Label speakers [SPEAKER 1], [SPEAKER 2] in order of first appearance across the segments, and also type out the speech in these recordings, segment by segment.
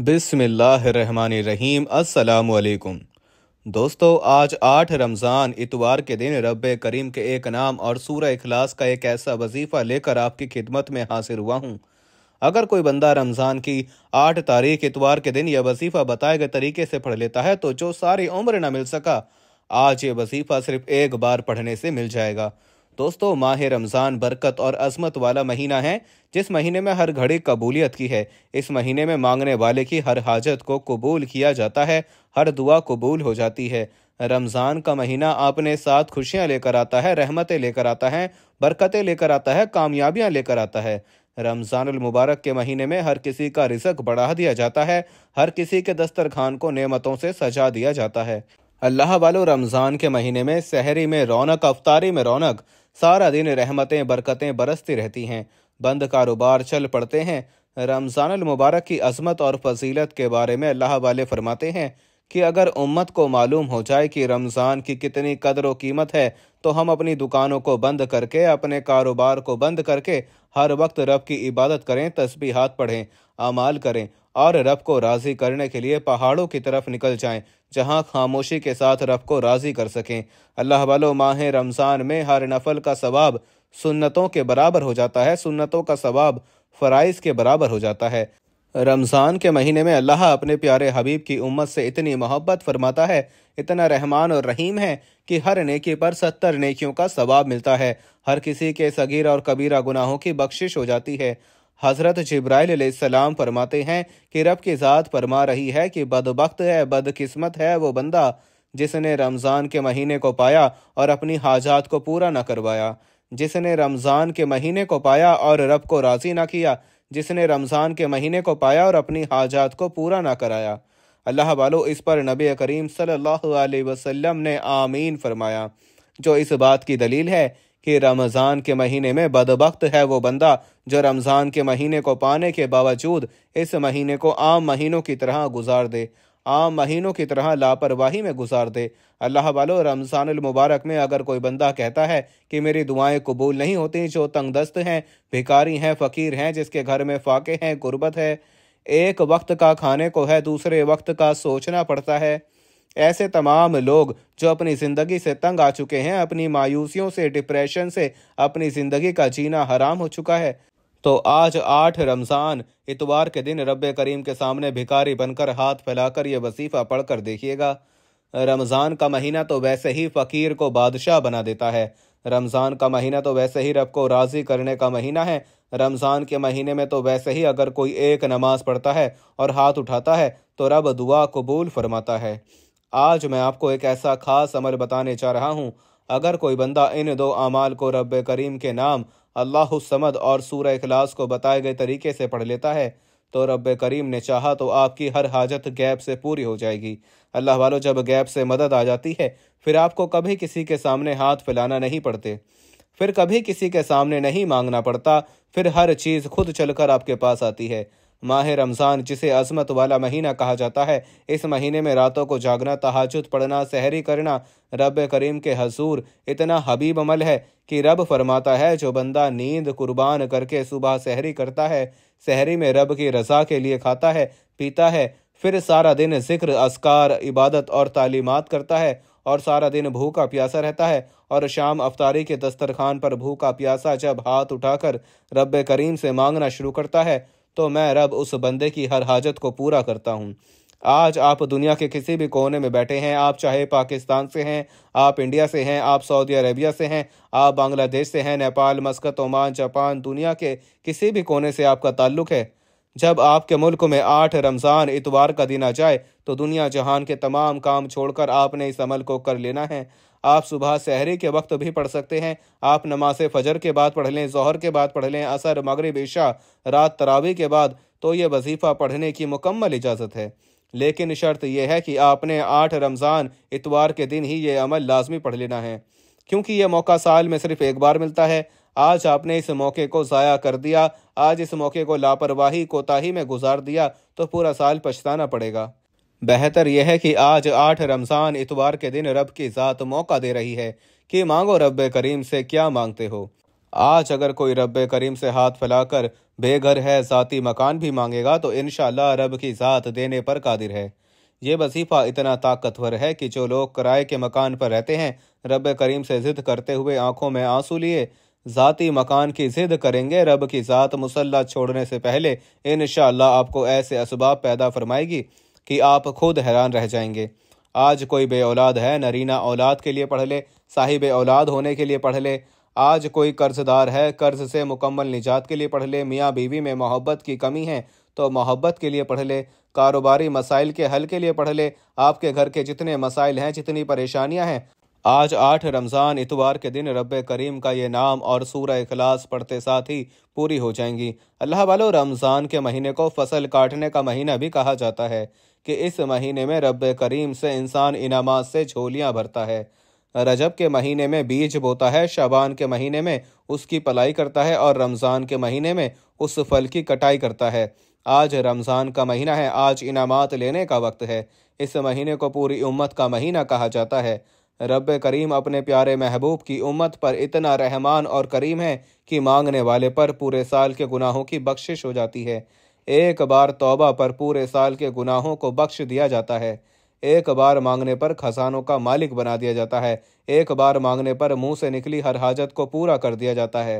[SPEAKER 1] बिस्मिल्लाहिर्रहमानिर्रहीम। अस्सलामुअलैकुम दोस्तों, आज 8 रमज़ान इतवार के दिन रब्बे करीम के एक नाम और सूरह इखलास का एक ऐसा वजीफ़ा लेकर आपकी खिदमत में हाजिर हुआ हूँ। अगर कोई बंदा रमज़ान की 8 तारीख इतवार के दिन यह वजीफ़ा बताए गए तरीके से पढ़ लेता है तो जो सारी उम्र न मिल सका, आज ये वजीफ़ा सिर्फ एक बार पढ़ने से मिल जाएगा। दोस्तों, माह रमज़ान बरकत और अज़मत वाला महीना है, जिस महीने में हर घड़ी कबूलियत की है। इस महीने में मांगने वाले की हर हाजत को कबूल किया जाता है, हर दुआ कबूल हो जाती है। रमज़ान का महीना अपने साथ खुशियाँ लेकर आता है, रहमतें लेकर आता है, बरकतें लेकर आता है, कामयाबियाँ लेकर आता है। रमज़ानुल मुबारक के महीने में हर किसी का रिज़्क बढ़ा दिया जाता है, हर किसी के दस्तरखान को नेमतों से सजा दिया जाता है। अल्लाह वालों, रमज़ान के महीने में सहरी में रौनक, अफ्तारी में रौनक, सारा दिन रहमतें बरकतें बरसती रहती हैं, बंद कारोबार चल पड़ते हैं। रमज़ानुल मुबारक की अज़मत और फजीलत के बारे में अल्लाह वाले फरमाते हैं कि अगर उम्मत को मालूम हो जाए कि रमज़ान की कितनी कदर व कीमत है, तो हम अपनी दुकानों को बंद करके, अपने कारोबार को बंद करके हर वक्त रब की इबादत करें, तस्बीहात पढ़ें, अमाल करें और रब को राज़ी करने के लिए पहाड़ों की तरफ निकल जाएं, जहां खामोशी के साथ रब को राज़ी कर सकें। अल्लाह वालों, माह रमज़ान में हर नफल का सवाब सुन्नतों के बराबर हो जाता है, सुन्नतों का सवाब फ़राइज़ के बराबर हो जाता है। रमज़ान के महीने में अल्लाह अपने प्यारे हबीब की उम्मत से इतनी मोहब्बत फरमाता है, इतना रहमान और रहीम है कि हर नेकी पर 70 नेकियों का सवाब मिलता है। हर किसी के सगीरा और कबीरा गुनाहों की बख्शिश हो जाती है। हज़रत जिब्राइल अलैहिस्सलाम फरमाते हैं कि रब की ज़ात फरमा रही है कि बदबख्त है, बदकिस्मत है वो बंदा जिसने रमज़ान के महीने को पाया और अपनी हाजात को पूरा न करवाया, जिसने रमज़ान के महीने को पाया और रब को राज़ी न किया, जिसने रमज़ान के महीने को पाया और अपनी हाजात को पूरा ना कराया। अल्लाह वालों, इस पर नबी करीम सल्लल्लाहु अलैहि वसल्लम ने आमीन फरमाया, जो इस बात की दलील है कि रमज़ान के महीने में बदबख्त है वो बंदा जो रमज़ान के महीने को पाने के बावजूद इस महीने को आम महीनों की तरह गुजार दे, आम महीनों की तरह लापरवाही में गुजार दे। अल्लाह वालों, रमज़ानुल मुबारक में अगर कोई बंदा कहता है कि मेरी दुआएं कबूल नहीं होती, जो तंगदस्त हैं, भिखारी हैं, फ़कीर हैं, जिसके घर में फाके हैं, गुर्बत है, एक वक्त का खाने को है, दूसरे वक्त का सोचना पड़ता है, ऐसे तमाम लोग जो अपनी ज़िंदगी से तंग आ चुके हैं, अपनी मायूसियों से, डिप्रेशन से अपनी ज़िंदगी का जीना हराम हो चुका है, तो आज 8 रमज़ान इतवार के दिन रब्बे करीम के सामने भिखारी बनकर हाथ फैलाकर यह वजीफ़ा पढ़कर देखिएगा। रमज़ान का महीना तो वैसे ही फ़कीर को बादशाह बना देता है। रमज़ान का महीना तो वैसे ही रब को राज़ी करने का महीना है। रमज़ान के महीने में तो वैसे ही अगर कोई एक नमाज पढ़ता है और हाथ उठाता है तो रब दुआ कबूल फरमाता है। आज मैं आपको एक ऐसा ख़ास अमल बताने जा रहा हूँ। अगर कोई बंदा इन दो अमाल को रब्बे करीम के नाम अल्लाहुस समद और सूरह इखलास को बताए गए तरीके से पढ़ लेता है तो रब्बे करीम ने चाहा तो आपकी हर हाजत गैब से पूरी हो जाएगी। अल्लाह वालों, जब गैब से मदद आ जाती है फिर आपको कभी किसी के सामने हाथ फैलाना नहीं पड़ते, फिर कभी किसी के सामने नहीं मांगना पड़ता, फिर हर चीज़ खुद चलकर आपके पास आती है। माह रमज़ान, जिसे अज़मत वाला महीना कहा जाता है, इस महीने में रातों को जागना, तहज्जुद पढ़ना, सहरी करना रब करीम के हजूर इतना हबीब अमल है कि रब फरमाता है, जो बंदा नींद कुर्बान करके सुबह सहरी करता है, सहरी में रब की रज़ा के लिए खाता है, पीता है, फिर सारा दिन ज़िक्र, अस्कार, इबादत और तालीमात करता है और सारा दिन भूखा प्यासा रहता है और शाम अफ्तारी के दस्तरखान पर भूखा प्यासा जब हाथ उठाकर रब करीम से मांगना शुरू करता है तो मैं रब उस बंदे की हर हाजत को पूरा करता हूँ। आज आप दुनिया के किसी भी कोने में बैठे हैं, आप चाहे पाकिस्तान से हैं, आप इंडिया से हैं, आप सऊदी अरेबिया से हैं, आप बांग्लादेश से हैं, नेपाल, मस्कत, ओमान, जापान, दुनिया के किसी भी कोने से आपका ताल्लुक़ है, जब आपके मुल्क में 8 रमज़ान इतवार का दिन आ जाए तो दुनिया जहान के तमाम काम छोड़कर आपने इस अमल को कर लेना है। आप सुबह सहरी के वक्त भी पढ़ सकते हैं, आप नमाज फजर के बाद पढ़ लें, ज़ोहर के बाद पढ़ लें, असर, मगरिब, इशा, रात तरावी के बाद, तो ये वजीफ़ा पढ़ने की मुकम्मल इजाज़त है। लेकिन शर्त यह है कि आपने 8 रमज़ान इतवार के दिन ही ये अमल लाजमी पढ़ लेना है, क्योंकि यह मौका साल में सिर्फ एक बार मिलता है। आज आपने इस मौके को ज़ाया कर दिया, आज इस मौके को लापरवाही, कोताही में गुजार दिया तो पूरा साल पछताना पड़ेगा। बेहतर यह है कि आज 8 रमज़ान इतवार के दिन रब की ज़ात मौका दे रही है कि मांगो रब्बे करीम से क्या मांगते हो। आज अगर कोई रब करीम से हाथ फैलाकर बेघर है ज़ाती मकान भी मांगेगा तो इंशाअल्लाह रब की ज़ात देने पर कादिर है। ये वजीफ़ा इतना ताकतवर है कि जो लोग किराए के मकान पर रहते हैं, रब करीम से ज़िद करते हुए आंखों में आंसू लिए ज़ाती मकान की ज़िद करेंगे, रब की ज़ात मुसल्ला छोड़ने से पहले इंशाअल्लाह आपको ऐसे असबाब पैदा फरमाएगी कि आप खुद हैरान रह जाएंगे। आज कोई बे औलाद है, नरीना औलाद के लिए पढ़ ले, साहिब औलाद होने के लिए पढ़ ले। आज कोई कर्जदार है, कर्ज से मुकम्मल निजात के लिए पढ़ ले। मियाँ बीवी में मोहब्बत की कमी है तो मोहब्बत के लिए पढ़ ले। कारोबारी मसाइल के हल के लिए पढ़ ले। आपके घर के जितने मसाइल हैं, जितनी परेशानियां हैं, आज 8 रमज़ान इतवार के दिन रब करीम का ये नाम और सूरह इखलास पढ़ते साथ ही पूरी हो जाएंगी। अल्लाह वालो, रमज़ान के महीने को फसल काटने का महीना भी कहा जाता है कि इस महीने में रब करीम से इंसान इनामात से झोलियाँ भरता है। रजब के महीने में बीज बोता है, शाबान के महीने में उसकी पलाई करता है और रमज़ान के महीने में उस फल की कटाई करता है। आज रमज़ान का महीना है, आज इनामात लेने का वक्त है। इस महीने को पूरी उम्मत का महीना कहा जाता है। रब करीम अपने प्यारे महबूब की उम्मत पर इतना रहमान और करीम है कि मांगने वाले पर पूरे साल के गुनाहों की बख्शिश हो जाती है। एक बार तौबा पर पूरे साल के गुनाहों को बख्श दिया जाता है। एक बार मांगने पर खजानों का मालिक बना दिया जाता है। एक बार मांगने पर मुंह से निकली हर हाजत को पूरा कर दिया जाता है।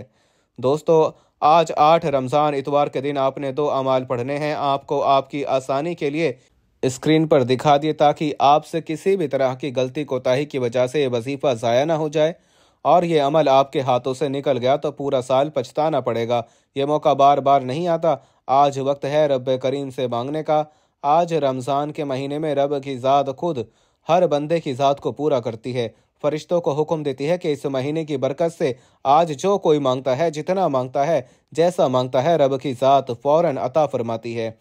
[SPEAKER 1] दोस्तों, आज 8 रमज़ान इतवार के दिन आपने 2 अमाल पढ़ने हैं। आपको आपकी आसानी के लिए स्क्रीन पर दिखा दिए ताकि आपसे किसी भी तरह की गलती कोताही की वजह से ये वजीफ़ा ज़ाया ना हो जाए और ये अमल आपके हाथों से निकल गया तो पूरा साल पछताना पड़ेगा। ये मौका बार बार नहीं आता। आज वक्त है रब करीम से मांगने का। आज रमज़ान के महीने में रब की ज़ात खुद हर बंदे की ज़ात को पूरा करती है। फरिश्तों को हुक्म देती है कि इस महीने की बरकत से आज जो कोई मांगता है, जितना मांगता है, जैसा मांगता है, रब की ज़ात फ़ौरन अता फरमाती है।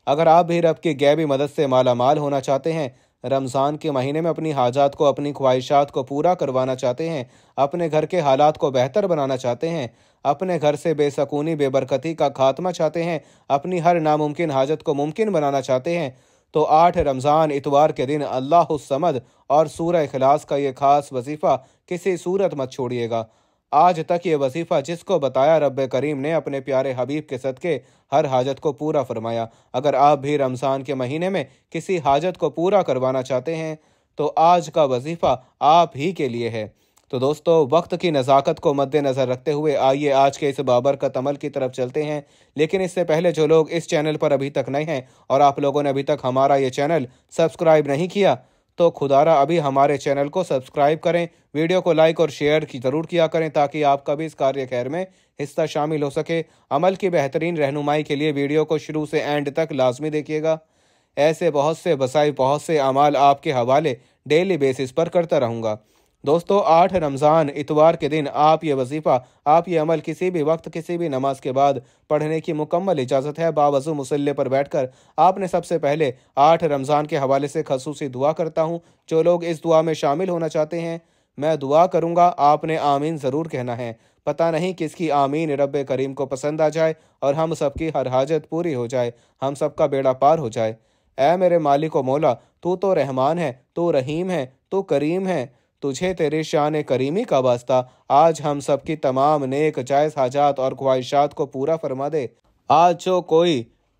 [SPEAKER 1] अगर आप भी रब की गैबी मदद से माला माल होना चाहते हैं, रमज़ान के महीने में अपनी हाजात को, अपनी ख्वाहिशात को पूरा करवाना चाहते हैं, अपने घर के हालात को बेहतर बनाना चाहते हैं, अपने घर से बेसकूनी बेबरकती का खात्मा चाहते हैं, अपनी हर नामुमकिन हाजत को मुमकिन बनाना चाहते हैं, तो 8 रमज़ान इतवार के दिन अल्लाहुस समद और सूरह इखलास का ये खास वजीफ़ा किसी सूरत मत छोड़िएगा। आज तक ये वजीफ़ा जिसको बताया, रब करीम ने अपने प्यारे हबीब के सदके हर हाजत को पूरा फरमाया। अगर आप भी रमज़ान के महीने में किसी हाजत को पूरा करवाना चाहते हैं तो आज का वजीफ़ा आप ही के लिए है। तो दोस्तों, वक्त की नज़ाकत को मद्देनज़र रखते हुए आइए आज के इस बाबरकत अमल की तरफ चलते हैं। लेकिन इससे पहले जो लोग इस चैनल पर अभी तक नए हैं और आप लोगों ने अभी तक हमारा ये चैनल सब्सक्राइब नहीं किया तो खुदारा अभी हमारे चैनल को सब्सक्राइब करें, वीडियो को लाइक और शेयर की ज़रूर किया करें ताकि आपका भी इस कार्य खैर में हिस्सा शामिल हो सके। अमल की बेहतरीन रहनुमाई के लिए वीडियो को शुरू से एंड तक लाजमी देखिएगा। ऐसे बहुत से वसाई, बहुत से अमाल आपके हवाले डेली बेसिस पर करता रहूँगा। दोस्तों, 8 रमज़ान इतवार के दिन आप ये वजीफ़ा, आप ये अमल किसी भी वक्त, किसी भी नमाज के बाद पढ़ने की मुकम्मल इजाज़त है। बावज़ू मुसल्ले पर बैठकर आपने सबसे पहले 8 रमज़ान के हवाले से खसूसी दुआ करता हूँ। जो लोग इस दुआ में शामिल होना चाहते हैं, मैं दुआ करूँगा, आपने आमीन ज़रूर कहना है। पता नहीं किसकी आमीन रब करीम को पसंद आ जाए और हम सबकी हर हाजत पूरी हो जाए, हम सबका बेड़ा पार हो जाए। ऐ मेरे मालिक व मौला, तू तो रहमान है, तू रहीम है, तू करीम है, तुझे तेरे शान करीमी का वास्ता आज हम सब की तमाम नेक जायज़ हाजात और ख्वाहिशात को पूरा फरमा दे। आज जो कोई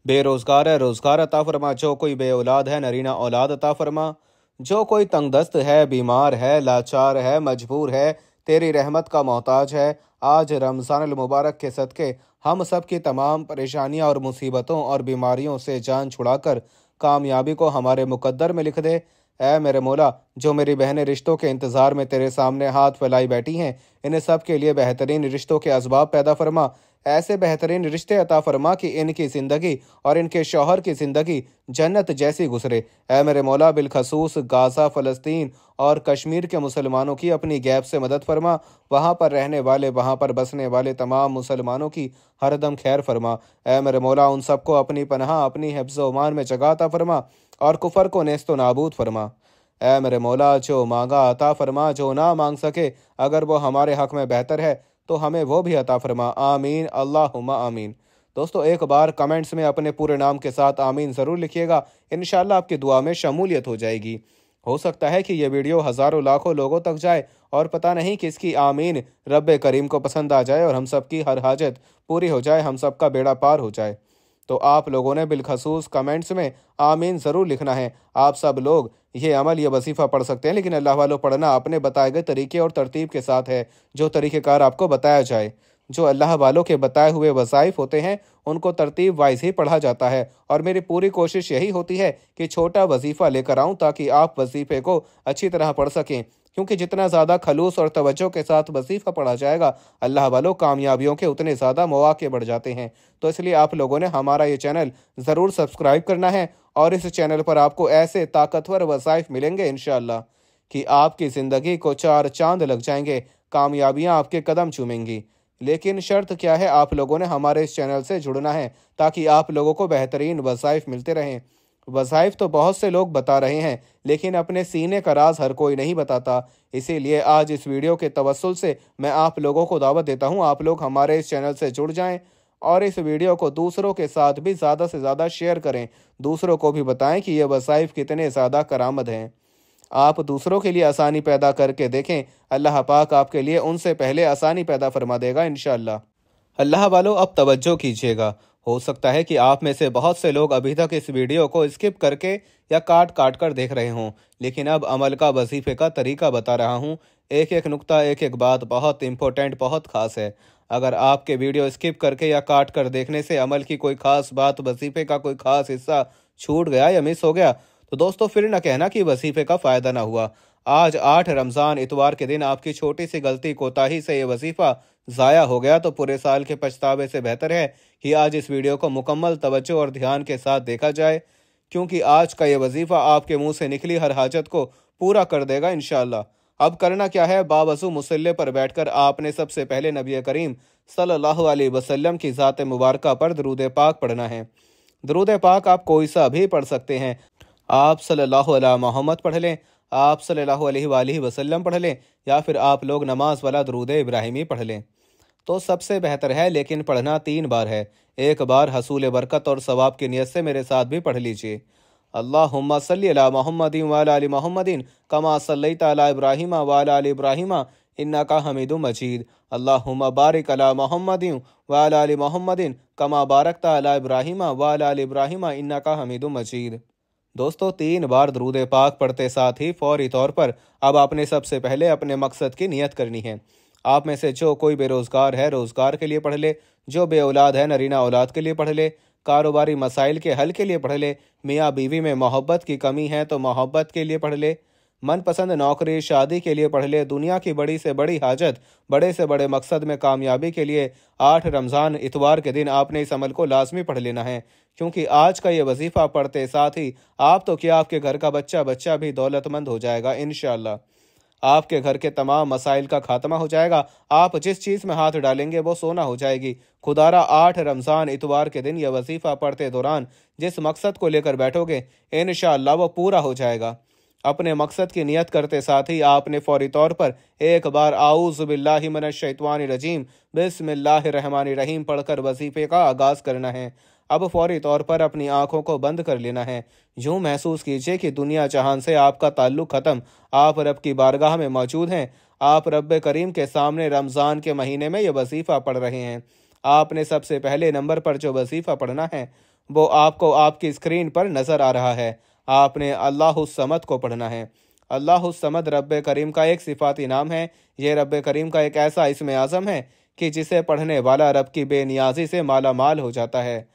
[SPEAKER 1] बेरोज़गार है, रोज़गार अता फरमा। जो कोई बे औलाद है, नरीना औलाद अता फरमा। जो कोई तंगदस्त है, बीमार है, लाचार है, मजबूर है, तेरी रहमत का मोहताज है, आज रमज़ान अल मुबारक के सदके हम सब की तमाम परेशानियां और मुसीबतों और बीमारियों से जान छुड़ाकर कामयाबी को हमारे मुकद्दर में लिख दे। ऐ मेरे मौला, जो मेरी बहनें रिश्तों के इंतज़ार में तेरे सामने हाथ फैलाई बैठी हैं, इन्हें सब के लिए बेहतरीन रिश्तों के असबाब पैदा फरमा। ऐसे बेहतरीन रिश्ते अता फरमा कि इनकी ज़िंदगी और इनके शौहर की ज़िंदगी जन्नत जैसी गुजरे। ऐ मेरे मौला, बिलखसूस गाज़ा, फ़लस्तीन और कश्मीर के मुसलमानों की अपनी गैब से मदद फरमा। वहाँ पर रहने वाले, वहाँ पर बसने वाले तमाम मुसलमानों की हरदम खैर फरमा। ऐ मेरे मौला, उन सबको अपनी पनाह, अपनी हिफ्ज़ व अमान में जगह अता फरमा और कुफर को नेस्तो नाबूद फरमा। ऐ मेरे मौला, जो मांगा अता फरमा, जो ना मांग सके अगर वो हमारे हक़ में बेहतर है तो हमें वो भी अता फरमा। आमीन, अल्लाहुम्मा आमीन। दोस्तों, एक बार कमेंट्स में अपने पूरे नाम के साथ आमीन ज़रूर लिखिएगा। इंशाअल्लाह आपकी दुआ में शमूलियत हो जाएगी। हो सकता है कि ये वीडियो हज़ारों लाखों लोगों तक जाए और पता नहीं किसकी आमीन रब्बे करीम को पसंद आ जाए और हम सबकी हर हाजत पूरी हो जाए, हम सबका बेड़ा पार हो जाए। तो आप लोगों ने बिलखसूस कमेंट्स में आमीन ज़रूर लिखना है। आप सब लोग ये अमल, ये वजीफ़ा पढ़ सकते हैं, लेकिन अल्लाह वालों पढ़ना अपने बताए गए तरीके और तरतीब के साथ है, जो तरीक़ेकार आपको बताया जाए। जो अल्लाह वालों के बताए हुए वज़ाइफ होते हैं, उनको तरतीब वाइज ही पढ़ा जाता है और मेरी पूरी कोशिश यही होती है कि छोटा वजीफ़ा लेकर आऊँ ताकि आप वजीफ़े को अच्छी तरह पढ़ सकें, क्योंकि जितना ज़्यादा खलूस और तवज्जो के साथ वजीफ़ा पढ़ा जाएगा, अल्लाह वालों कामयाबियों के उतने ज़्यादा मौक़े बढ़ जाते हैं। तो इसलिए आप लोगों ने हमारा ये चैनल ज़रूर सब्सक्राइब करना है और इस चैनल पर आपको ऐसे ताकतवर वज़ाइफ मिलेंगे इंशाअल्लाह कि आपकी ज़िंदगी को चार चाँद लग जाएंगे, कामयाबियाँ आपके कदम चूमेंगी। लेकिन शर्त क्या है, आप लोगों ने हमारे इस चैनल से जुड़ना है ताकि आप लोगों को बेहतरीन वज़ाइफ मिलते रहें। वज़ाइफ तो बहुत से लोग बता रहे हैं, लेकिन अपने सीने का राज हर कोई नहीं बताता। इसीलिए आज इस वीडियो के तवस्सुल से मैं आप लोगों को दावत देता हूं, आप लोग हमारे इस चैनल से जुड़ जाएं और इस वीडियो को दूसरों के साथ भी ज़्यादा से ज़्यादा शेयर करें। दूसरों को भी बताएं कि ये वज़ाइफ कितने ज़्यादा करामत हैं। आप दूसरों के लिए आसानी पैदा करके देखें, अल्लाह पाक आपके लिए उनसे पहले आसानी पैदा फरमा देगा इंशाअल्लाह। अल्लाह वालों, अब तवज्जो कीजिएगा। हो सकता है कि आप में से बहुत से लोग अभी तक इस वीडियो को स्किप करके या काट काट कर देख रहे हों, लेकिन अब अमल का वजीफे का तरीका बता रहा हूं। एक एक नुक्ता, एक एक बात बहुत इंपॉर्टेंट, बहुत ख़ास है। अगर आपके वीडियो स्किप करके या काट कर देखने से अमल की कोई ख़ास बात, वजीफे का कोई ख़ास हिस्सा छूट गया या मिस हो गया, तो दोस्तों फिर न कहना कि वजीफे का फ़ायदा ना हुआ। आज 8 रमज़ान इतवार के दिन आपकी छोटी सी गलती, कोताही से ये वजीफ़ा ज़ाया हो गया तो पूरे साल के पछतावे से बेहतर है कि आज इस वीडियो को मुकम्मल तवज्जो और ध्यान के साथ देखा जाए, क्योंकि आज का ये वजीफ़ा आपके मुंह से निकली हर हाजत को पूरा कर देगा इंशाअल्लाह। अब करना क्या है, बावज़ू मुसल्ले पर बैठकर आपने सबसे पहले नबी करीम सल्लल्लाहु अलैहि वसल्लम की ज़ात मुबारका पर दरूद पाक पढ़ना है। दरूद पाक आप कोई सा भी पढ़ सकते हैं। आप सल्लल्लाहु अला मोहम्मद पढ़ लें, आप सल्लल्लाहु अलैहि वसल्लम पढ़ लें, या फिर आप लोग नमाज वाला दरूद इब्राहिमी पढ़ लें तो सबसे बेहतर है, लेकिन पढ़ना 3 बार है। एक बार हसूल बरकत और सवाब की नियत से मेरे साथ भी पढ़ लीजिए। अल्लाहुम्मा सल्ली अला मुहम्मदिन व अला आलि मुहम्मदिन कमा सल्लैता अला इब्राहीम व अला आलि इब्राहीम इन्नका हमीदुम मजीद। अल्लाहुम्मा बारिक अला मुहम्मदिन व अला आलि मुहम्मदिन कमा बारकता अला इब्राहीम व अला आलि इब्राहीम इन्नका हमीदुम मजीद। दोस्तों 3 बार दरूद पाक पढ़ते साथ ही फौरी तौर पर अब आपने सबसे पहले अपने मकसद की नियत करनी है। आप में से जो कोई बेरोज़गार है, रोज़गार के लिए पढ़ ले। जो बे औलाद है, नरीना औलाद के लिए पढ़ ले। कारोबारी मसाइल के हल के लिए पढ़ ले। मियाँ बीवी में मोहब्बत की कमी है तो मोहब्बत के लिए पढ़ ले। मनपसंद नौकरी, शादी के लिए पढ़ ले। दुनिया की बड़ी से बड़ी हाजत, बड़े से बड़े मकसद में कामयाबी के लिए 8 रमज़ान इतवार के दिन आपने इस अमल को लाजमी पढ़ लेना है, क्योंकि आज का ये वजीफ़ा पढ़ते साथ ही आप तो क्या, आपके घर का बच्चा बच्चा भी दौलतमंद हो जाएगा इंशाअल्लाह। आपके घर के तमाम मसाइल का खात्मा हो जाएगा। आप जिस चीज़ में हाथ डालेंगे वो सोना हो जाएगी। खुदारा 8 रमज़ान इतवार के दिन यह वजीफ़ा पढ़ते दौरान जिस मकसद को लेकर बैठोगे, इंशाअल्लाह वो पूरा हो जाएगा। अपने मकसद की नियत करते साथ ही आपने फौरी तौर पर एक बार आऊज़ु बिल्लाहि मिनश शैतानिर रजीम बिस्मिल्लाहिर रहमानिर रहीम पढ़कर वजीफे का आगाज़ करना है। अब फौरी तौर पर अपनी आंखों को बंद कर लेना है। यूँ महसूस कीजिए कि दुनिया जहान से आपका ताल्लुक़ ख़त्म, आप रब की बारगाह में मौजूद हैं। आप रब्बे करीम के सामने रमज़ान के महीने में यह वजीफ़ा पढ़ रहे हैं। आपने सबसे पहले नंबर पर जो वजीफ़ा पढ़ना है वो आपको आपकी स्क्रीन पर नज़र आ रहा है। आपने अल्लाहुस समद को पढ़ना है। अल्लाहुस समद रब्बे करीम का एक सिफाती नाम है। यह रब्बे करीम का एक ऐसा इस्म आज़म है कि जिसे पढ़ने वाला रब की बेनियाजी से माला माल हो जाता है।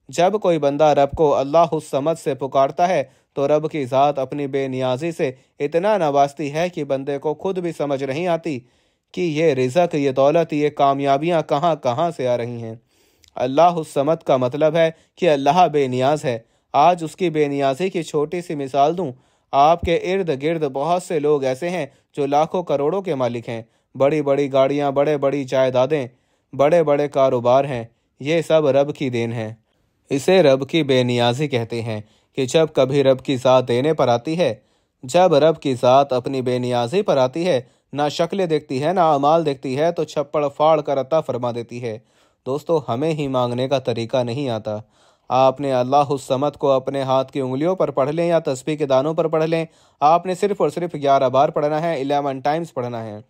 [SPEAKER 1] जब कोई बंदा रब को अल्लाहुस समद से पुकारता है तो रब की ज़ात अपनी बेनियाजी से इतना नवाजती है कि बंदे को खुद भी समझ नहीं आती कि ये रिज़्क़, ये दौलत, ये कामयाबियाँ कहाँ कहाँ से आ रही हैं। अल्लाहुस समद का मतलब है कि अल्लाह बेनियाज है। आज उसकी बेनियाजी की छोटी सी मिसाल दूं। आपके इर्द गिर्द बहुत से लोग ऐसे हैं जो लाखों करोड़ों के मालिक हैं। बड़ी बड़ी गाड़ियां, बड़े बड़ी जायदादें, बड़े बड़े कारोबार हैं। ये सब रब की देन है। इसे रब की बेनियाजी कहते हैं कि जब कभी रब की ज़ात देने पर आती है, जब रब की ज़ात अपनी बेनियाजी पर आती है, ना शक्लें देखती है ना अमाल देखती है, तो छप्पड़ फाड़ कर अता फरमा देती है। दोस्तों हमें ही मांगने का तरीका नहीं आता। आपने अल्लाहुस्समद को अपने हाथ की उंगलियों पर पढ़ लें या तस्बीह के दानों पर पढ़ लें, आपने सिर्फ़ और सिर्फ 11 बार पढ़ना है, 11 टाइम्स पढ़ना है।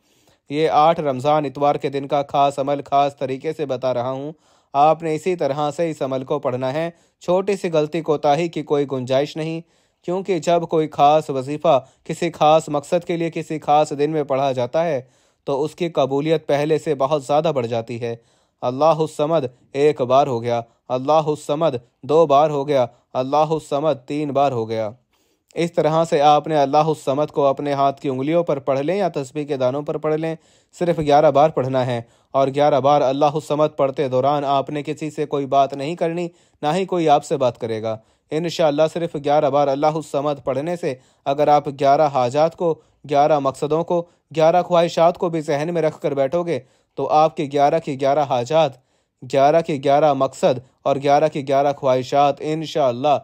[SPEAKER 1] ये 8 रमज़ान इतवार के दिन का ख़ास अमल ख़ास तरीके से बता रहा हूँ। आपने इसी तरह से इस अमल को पढ़ना है। छोटी सी गलती कोताही की कोई गुंजाइश नहीं, क्योंकि जब कोई ख़ास वजीफ़ा किसी ख़ास मकसद के लिए किसी ख़ास दिन में पढ़ा जाता है तो उसकी कबूलियत पहले से बहुत ज़्यादा बढ़ जाती है। अल्लाहुस्समद 1 बार हो गया, अल्लाहुस्समद 2 बार हो गया, अल्लाहुस्समद 3 बार हो गया। इस तरह से आपने अल्लाहुस्समद को अपने हाथ की उंगलियों पर पढ़ लें या तस्बीह के दानों पर पढ़ लें, सिर्फ 11 बार पढ़ना है। और 11 बार अल्लाहुस्समद पढ़ते दौरान आपने किसी से कोई बात नहीं करनी, ना ही कोई आपसे बात करेगा। इंशाअल्लाह सिर्फ 11 बार अल्लाहुस्समद पढ़ने से अगर आप 11 हाजात को, 11 मकसदों को, 11 ख्वाहिशात को भी जहन में रख कर बैठोगे तो आपके 11 की 11 हाजात, 11 की 11 मकसद और 11 की 11 ख्वाहिशात इंशाअल्लाह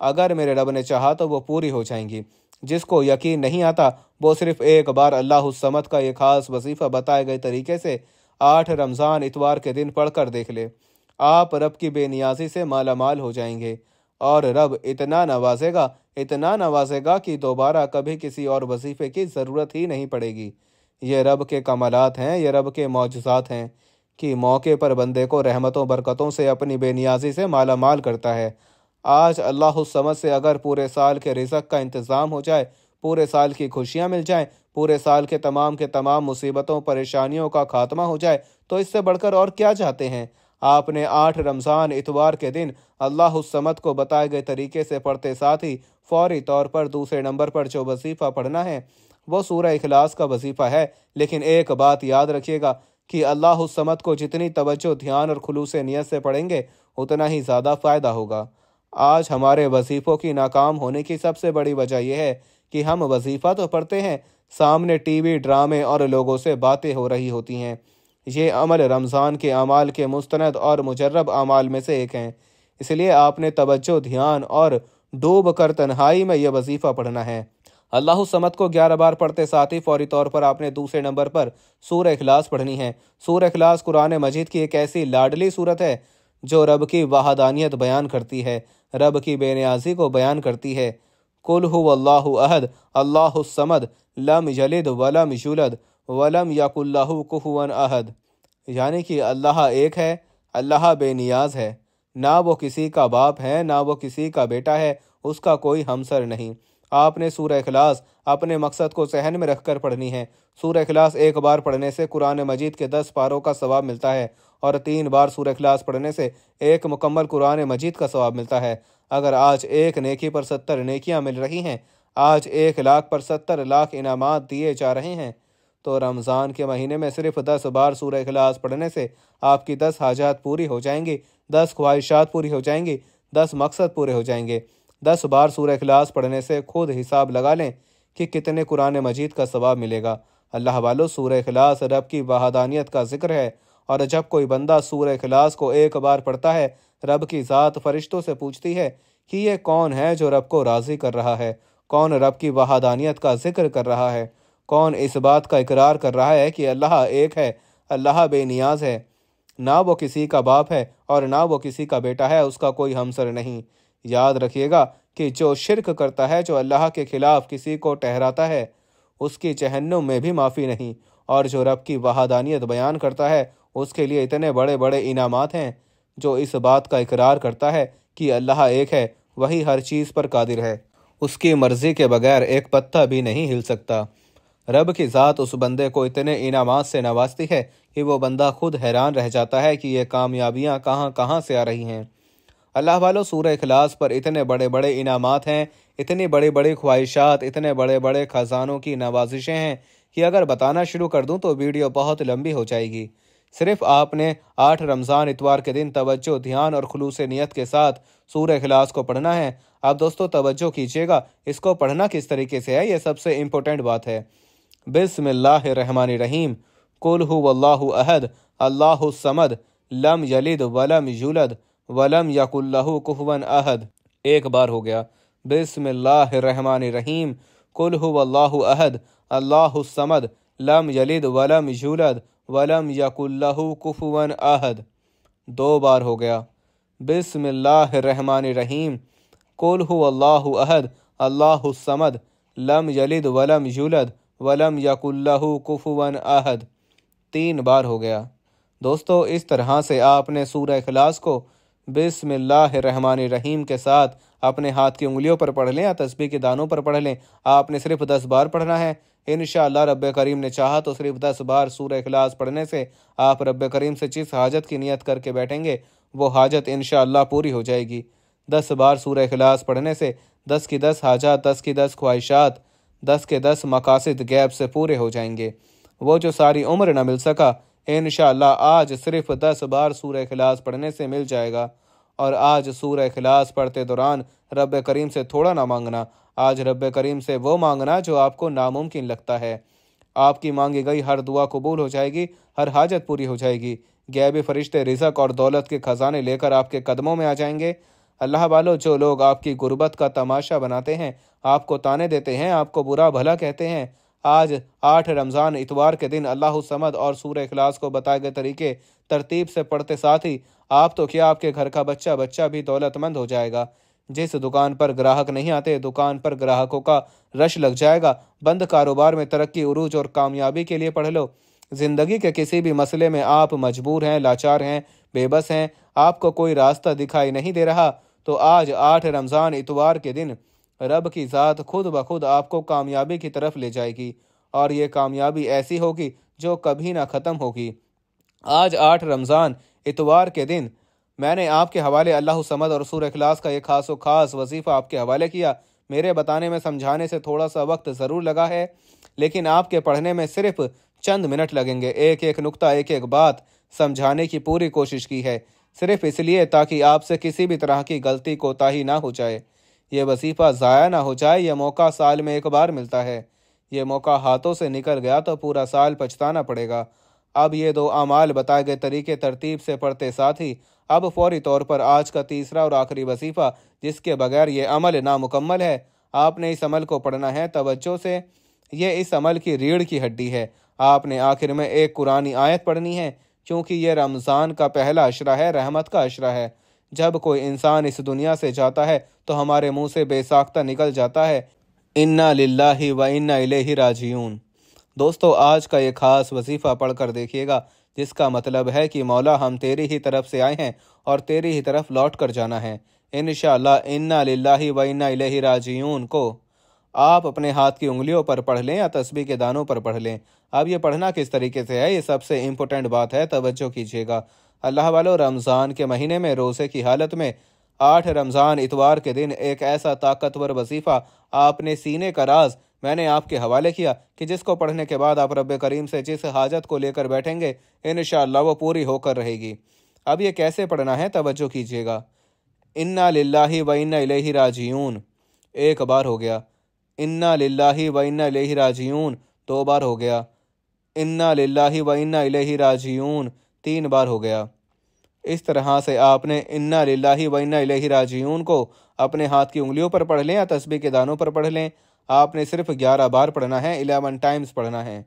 [SPEAKER 1] अगर मेरे रब ने चाहा तो वो पूरी हो जाएंगी। जिसको यकीन नहीं आता वो सिर्फ 1 बार अल्लाहुस्समद का ये खास वजीफ़ा बताए गए तरीके से 8 रमज़ान इतवार के दिन पढ़कर देख ले। आप रब की बेनियाजी से मालामाल हो जाएंगे और रब इतना नवाजेगा, इतना नवाजेगा कि दोबारा कभी किसी और वजीफ़े की ज़रूरत ही नहीं पड़ेगी। ये रब के कमालात हैं, ये रब के मौजज़ात हैं कि मौके पर बंदे को रहमतों बरकतों से अपनी बेनियाजी से मालामाल करता है। आज अल्लाहुस्समद से अगर पूरे साल के रिज़्क़ का इंतज़ाम हो जाए, पूरे साल की खुशियाँ मिल जाएँ, पूरे साल के तमाम मुसीबतों परेशानियों का खात्मा हो जाए, तो इससे बढ़कर और क्या चाहते हैं। आपने 8 रमज़ान इतवार के दिन अल्लाहुस्समद को बताए गए तरीके से पढ़ते साथ ही फ़ौरी तौर पर दूसरे नंबर पर जो वजीफ़ा पढ़ना है वो सूरह इखलास का वजीफ़ा है। लेकिन एक बात याद रखिएगा कि अल्लाहुस्समद को जितनी तवज्जो, ध्यान और खुलूस नियत से पढ़ेंगे उतना ही ज़्यादा फ़ायदा होगा। आज हमारे वजीफ़ों की नाकाम होने की सबसे बड़ी वजह यह है कि हम वजीफ़ा तो पढ़ते हैं, सामने टीवी, ड्रामे और लोगों से बातें हो रही होती हैं। ये अमल रमज़ान के अमाल के मुस्तनद और मुजर्रब अमाल में से एक हैं। इसलिए आपने तवज्जो, ध्यान और डूब कर तन्हाई में यह वजीफ़ा पढ़ना है। अल्लाहुस्समद को 11 बार पढ़ते साथ ही फौरी तौर पर आपने दूसरे नंबर पर सूरह इखलास पढ़नी है। सूरह इखलास कुरान मजीद की एक ऐसी लाडली सूरत है जो रब की वहादानियत बयान करती है, रब की बेनियाजी को बयान करती है। कुल हुवल्लाहु अहद अल्लाहुस्समद लम यलिद वलम यूलद वलम यकुल्लहु कुफुवन अहद। यानी कि अल्लाह एक है, अल्लाह बेनियाज है, ना वो किसी का बाप है, ना वो किसी का बेटा है, उसका कोई हमसर नहीं। आपने सूरह इखलास अपने मकसद को सहन में रखकर पढ़नी है। सूरह इखलास 1 बार पढ़ने से कुरान मजीद के 10 पारों का सवाब मिलता है और 3 बार सूरह इखलास पढ़ने से 1 मुकम्मल कुरान मजीद का सवाब मिलता है। अगर आज 1 नेकी पर 70 नेकियां मिल रही हैं, आज 1 लाख पर 70 लाख इनामात दिए जा रहे हैं, तो रमज़ान के महीने में सिर्फ 10 बार सूरह इखलास पढ़ने से आपकी 10 हाजात पूरी हो जाएंगी, 10 ख्वाहिशात पूरी हो जाएंगी, 10 मकसद पूरे हो जाएंगे। 10 बार सूरह इखलास पढ़ने से खुद हिसाब लगा लें कि कितने कुरान मजीद का सवाब मिलेगा। अल्लाह वालों, सूरह इखलास रब की वहादानियत का जिक्र है और जब कोई बंदा सूरह इखलास को 1 बार पढ़ता है, रब की ज़ात फरिश्तों से पूछती है कि ये कौन है जो रब को राज़ी कर रहा है, कौन रब की वहादानियत का जिक्र कर रहा है, कौन इस बात का इकरार कर रहा है कि अल्लाह एक है, अल्लाह बेनियाज है, ना वो किसी का बाप है और ना वो किसी का बेटा है, उसका कोई हमसर नहीं। याद रखिएगा कि जो शिरक करता है, जो अल्लाह के खिलाफ किसी को ठहराता है, उसकी जहन्नुम में भी माफ़ी नहीं। और जो रब की वहादानियत बयान करता है उसके लिए इतने बड़े बड़े इनामात हैं। जो इस बात का इकरार करता है कि अल्लाह एक है, वही हर चीज़ पर कादिर है, उसकी मर्ज़ी के बगैर एक पत्ता भी नहीं हिल सकता। रब की ज़ात उस बंदे को इतने इनामात से नवाजती है कि वो बंदा खुद हैरान रह जाता है कि ये कामयाबियाँ कहाँ कहाँ से आ रही हैं। अल्लाह वालों, सूरह इखलास पर इतने बड़े बड़े इनामात हैं, इतनी बड़ी बड़ी ख्वाहिशात, इतने बड़े बड़े ख़जानों की नवाजिशें हैं कि अगर बताना शुरू कर दूं तो वीडियो बहुत लंबी हो जाएगी। सिर्फ आपने 8 रमज़ान इतवार के दिन तवज्जो, ध्यान और खुलूस नियत के साथ सूरह इखलास को पढ़ना है। अब दोस्तों तवज्जो कीजिएगा, इसको पढ़ना किस तरीके से है, ये सबसे इम्पोर्टेंट बात है। बिस्मिल्लाहिर्रहमानिर्रहीम। कुल हुवल्लाहु अहद अल्लाहुस्समद लम यलिद वलम यूलद वलम यकुल्लहु कुफुवन अहद। 1 बार हो गया। बिस्मिल्लाहिर्रहमानिर्रहीम। कुल हुवल्लाहु अहद अल्लाहुस्समद लम यलिद वलम यूलद वलम यकुल्लहु कुफुवन अहद। 2 बार हो गया। बिस्मिल्लाहिर्रहमानिर्रहीम। कुल हुवल्लाहु अहद अल्लाहुस समद लम यलिद वलम यूलद वलम यकुल्लहु कुफुवन अहद। 3 बार हो गया। दोस्तों, इस तरह से आपने सूरह इखलास को बिस्मिल्लाहिर्रहमानिर्रहीम के साथ अपने हाथ की उंगलियों पर पढ़ लें या तस्बीह के दानों पर पढ़ लें। आपने सिर्फ 10 बार पढ़ना है। इंशाअल्लाह रब्बे करीम ने चाहा तो सिर्फ 10 बार सूरह इखलास पढ़ने से आप रब्बे करीम से जिस हाजत की नियत करके बैठेंगे वो हाजत इंशाअल्लाह पूरी हो जाएगी। 10 बार सूरह इखलास पढ़ने से 10 की 10 हाजात, 10 की 10 ख्वाहिशात, 10 के 10 मकासिद गैब से पूरे हो जाएंगे। वो जो सारी उम्र न मिल सका इंशाअल्लाह आज सिर्फ 10 बार सूरह इखलास पढ़ने से मिल जाएगा। और आज सूरह इखलास पढ़ते दौरान रब्ब करीम से थोड़ा ना मांगना, आज रब्ब करीम से वो मांगना जो आपको नामुमकिन लगता है। आपकी मांगी गई हर दुआ कबूल हो जाएगी, हर हाजत पूरी हो जाएगी। गैबी फरिश्ते रिज़्क़ और दौलत के खजाने लेकर आपके कदमों में आ जाएंगे। अल्लाह वालों, जो लोग आपकी गुर्बत का तमाशा बनाते हैं, आपको ताने देते हैं, आपको बुरा भला कहते हैं, आज 8 रमज़ान इतवार के दिन अल्लाह समद और सूरह इखलास को बताए गए तरीके तरतीब से पढ़ते साथ ही आप तो क्या, आपके घर का बच्चा बच्चा भी दौलतमंद हो जाएगा। जिस दुकान पर ग्राहक नहीं आते, दुकान पर ग्राहकों का रश लग जाएगा। बंद कारोबार में तरक्की, उरूज और कामयाबी के लिए पढ़ लो। ज़िंदगी के किसी भी मसले में आप मजबूर हैं, लाचार हैं, बेबस हैं, आपको कोई रास्ता दिखाई नहीं दे रहा, तो आज 8 रमज़ान इतवार के दिन रब की ज़ात खुद ब खुद आपको कामयाबी की तरफ ले जाएगी। और ये कामयाबी ऐसी होगी जो कभी ना ख़त्म होगी। आज 8 रमज़ान इतवार के दिन मैंने आपके हवाले अल्लाह समद और सूरह इखलास का एक खास वजीफ़ा आपके हवाले किया। मेरे बताने में, समझाने से थोड़ा सा वक्त ज़रूर लगा है, लेकिन आपके पढ़ने में सिर्फ चंद मिनट लगेंगे। एक एक नुक्ता, एक एक बात समझाने की पूरी कोशिश की है, सिर्फ इसलिए ताकि आपसे किसी भी तरह की गलती कोताही ना हो जाए, ये वजीफ़ा ज़ाया ना हो जाए। यह मौका साल में एक बार मिलता है, ये मौका हाथों से निकल गया तो पूरा साल पछताना पड़ेगा। अब ये 2 अमाल बताए गए तरीके तरतीब से पढ़ते साथ ही अब फौरी तौर पर आज का तीसरा और आखिरी वजीफ़ा, जिसके बगैर ये अमल नामुकम्मल है, आपने इस अमल को पढ़ना है तवज्जो से। ये इस अमल की रीढ़ की हड्डी है। आपने आखिर में एक कुरानी आयत पढ़नी है, क्योंकि ये रमज़ान का पहला अशरा है, रहमत का अशरा है। जब कोई इंसान इस दुनिया से जाता है तो हमारे मुंह से बेसाख्ता निकल जाता है, इन्ना लिल्लाहि व इन्ना इलैहि राजिऊन। दोस्तों, आज का ये खास वजीफ़ा पढ़ कर देखिएगा, जिसका मतलब है कि मौला, हम तेरी ही तरफ से आए हैं और तेरी ही तरफ लौट कर जाना है। इंशाअल्लाह इन्ना लिल्लाहि व इन्ना इलैहि राजिऊन को आप अपने हाथ की उंगलियों पर पढ़ लें या तस्बीह के दानों पर पढ़ लें। अब ये पढ़ना किस तरीके से है, ये सबसे इम्पोर्टेंट बात है, तवज्जो कीजिएगा। अल्लाह वालों, रमज़ान के महीने में रोज़े की हालत में 8 रमज़ान इतवार के दिन एक ऐसा ताकतवर वजीफ़ा आपने सीने का राज मैंने आपके हवाले किया कि जिसको पढ़ने के बाद आप रब्बे करीम से जिस हाजत को लेकर बैठेंगे इंशाअल्लाह वो पूरी होकर रहेगी। अब ये कैसे पढ़ना है, तवज्जो कीजिएगा। इन्ना लिल्लाहि व इन्ना इलैहि राजिऊन 1 बार हो गया। इन्ना लिल्लाहि व इन्ना इलैहि राजिऊन 2 बार हो गया। इन्ना लिल्लाहि व इन्ना इलैहि राजिऊन 3 बार हो गया। इस तरह से आपने इन्ना लिल्लाहि व इन्ना इलैहि राजिऊन को अपने हाथ की उंगलियों पर पढ़ लें या तस्बीह के दानों पर पढ़ लें। आपने सिर्फ 11 बार पढ़ना है, 11 टाइम्स पढ़ना है।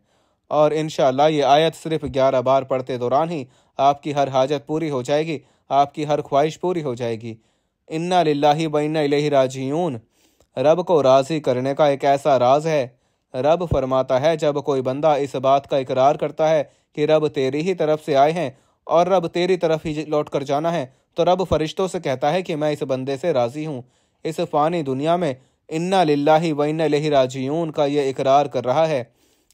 [SPEAKER 1] और इंशाअल्लाह ये आयत सिर्फ 11 बार पढ़ते दौरान ही आपकी हर हाजत पूरी हो जाएगी, आपकी हर ख्वाहिश पूरी हो जाएगी। इन्ना लिल्लाहि व इन्ना इलैहि राजिऊन रब को राज़ी करने का एक ऐसा राज है। रब फरमाता है, जब कोई बंदा इस बात का इकरार करता है कि रब तेरी ही तरफ से आए हैं और रब तेरी तरफ ही लौट कर जाना है, तो रब फरिश्तों से कहता है कि मैं इस बंदे से राज़ी हूँ। इस फ़ानी दुनिया में इन्ना लिल्लाहि व इन्ना इलैहि राजिऊन का ये इकरार कर रहा है।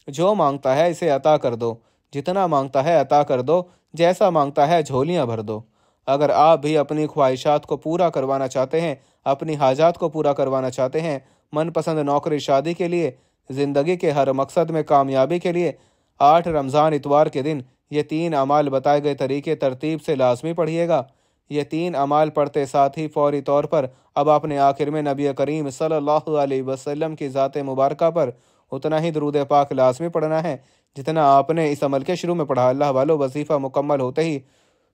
[SPEAKER 1] जो मांगता है इसे अता कर दो, जितना मांगता है अता कर दो, जैसा मांगता है झोलियाँ भर दो। अगर आप भी अपनी ख्वाहिशात को पूरा करवाना चाहते हैं, अपनी हाजात को पूरा करवाना चाहते हैं, मनपसंद नौकरी शादी के लिए, ज़िंदगी के हर मकसद में कामयाबी के लिए, 8 रमज़ान इतवार के दिन ये 3 अमाल बताए गए तरीके तरतीब से लाजमी पढ़िएगा। ये 3 अमाल पढ़ते साथ ही फौरी तौर पर अब आपने आखिर में नबी करीम सल्लल्लाहु अलैहि वसल्लम की ज़ात मुबारक पर उतना ही दरूद पाक लाजमी पढ़ना है जितना आपने इस अमल के शुरू में पढ़ा। अल्लाह वालों, वजीफ़ा मुकम्मल होते ही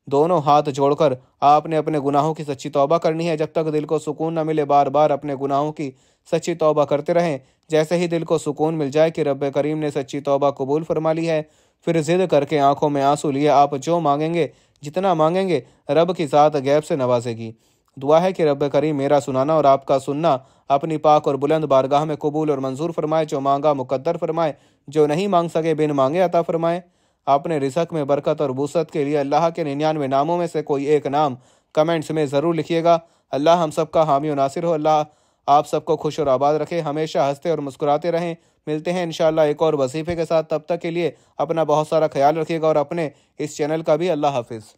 [SPEAKER 1] दोनों हाथ जोड़कर आपने अपने गुनाहों की सच्ची तौबा करनी है। जब तक दिल को सुकून न मिले, बार बार अपने गुनाहों की सच्ची तौबा करते रहें। जैसे ही दिल को सुकून मिल जाए कि रब्बे करीम ने सच्ची तौबा कबूल फरमा ली है, फिर ज़िद करके आंखों में आंसू लिए आप जो मांगेंगे जितना मांगेंगे रब की ज़ात गैब से नवाजेगी। दुआ है कि रब करीम मेरा सुनाना और आपका सुनना अपनी पाक और बुलंद बारगाह में कबूल और मंजूर फरमाए। जो मांगा मुकद्दर फरमाए, जो नहीं मांग सके बिन मांगे अता फरमाए। अपने रिज़्क़ में बरकत और वुसअत के लिए अल्लाह के 99 नामों में से कोई एक नाम कमेंट्स में ज़रूर लिखिएगा। अल्लाह हम सबका हामी और नासिर हो। अल्लाह आप सबको खुश और आबाद रखे, हमेशा हंसते और मुस्कुराते रहें। मिलते हैं इंशाअल्लाह एक और वजीफ़े के साथ। तब तक के लिए अपना बहुत सारा ख्याल रखिएगा और अपने इस चैनल का भी। अल्लाह हाफिज़।